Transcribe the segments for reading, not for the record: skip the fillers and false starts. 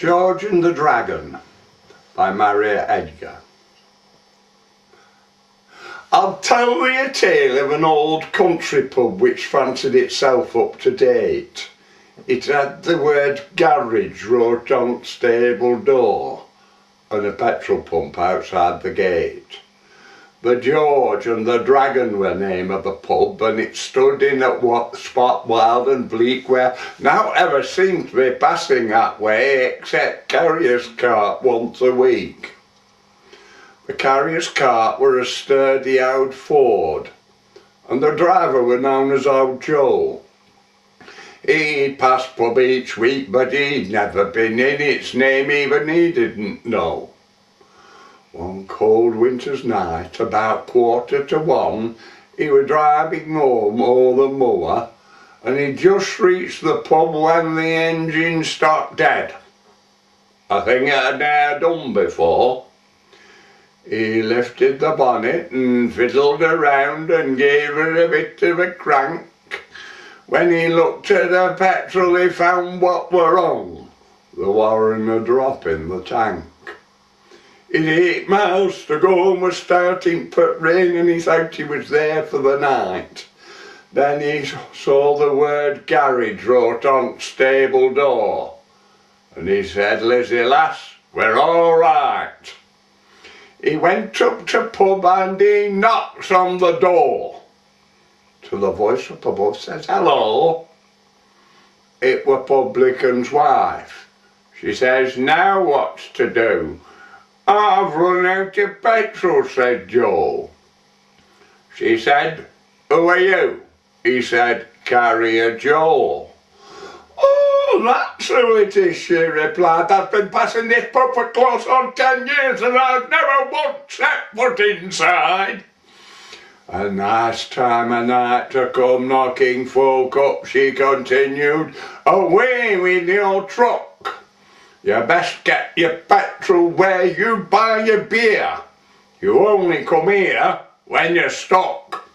George and the Dragon by Marriott, Edgar. I'll tell thee a tale of an old country pub which fancied itself up to date. It had the word garage wrote on its stable door and a petrol pump outside the gate. The George and the Dragon were the name of the pub, and it stood in at what spot wild and bleak where now ever seemed to be passing that way except carrier's cart once a week. The carrier's cart were a sturdy old Ford, and the driver were known as Old Joe. He'd pass pub each week, but he'd never been in its name, even he didn't know. One cold winter's night, about 1:45, he were driving home o'er the moor, and he'd just reached the pub when the engine stopped dead. A thing it had ne'er done before. He lifted the bonnet and fiddled around and gave her a bit of a crank. When he looked at the petrol, he found what were wrong. There wasn't a drop in the tank. He'd 8 miles to go and was starting to put rain, and he thought he was there for the night. Then he saw the word garage wrote on the stable door, and he said, "Lizzie lass, we're all right." He went up to pub and he knocks on the door, till the voice up above says, "Hello." It were publican's wife. She says, "Now what's to do?" "I've run out of petrol," said Joe. She said, "Who are you?" He said, "Carrier Joe." "Oh, that's who it is," she replied. "I've been passing this pub for close on 10 years and I've never once set foot inside." "A nice time of night to come knocking folk up," she continued. "Away with your truck. You best get your petrol where you buy your beer. You only come here when you're stuck."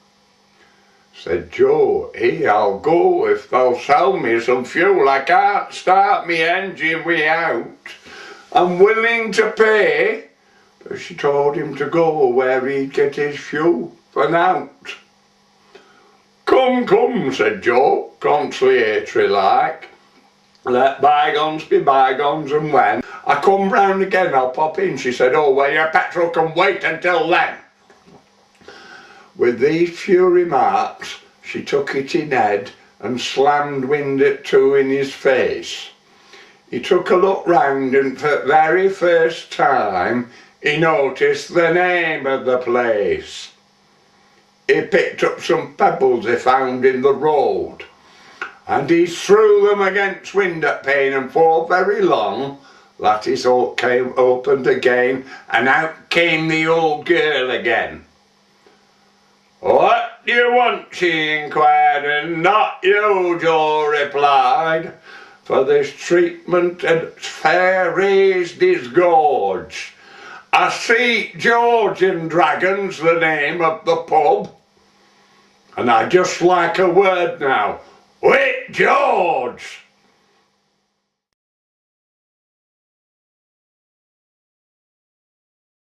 Said Joe, "Hey, I'll go if they'll sell me some fuel. I can't start me engine without. I'm willing to pay." But she told him to go where he'd get his fuel for nought. "Come, come," said Joe, conciliatory like. "Let bygones be bygones, and when I come round again I'll pop in." She said, "Oh, well, your petrol can wait until then." With these few remarks, she took it in head and slammed wind at two in his face. He took a look round, and for the very first time he noticed the name of the place. He picked up some pebbles he found in the road, and he threw them against window pane, and for very long that his hole came opened again, and out came the old girl again. "What do you want?" she inquired, and "Not you," Joe replied, for this treatment had fair raised his gorge. "I see George and Dragon's the name of the pub, and I'd just like a word now. Wait, George!"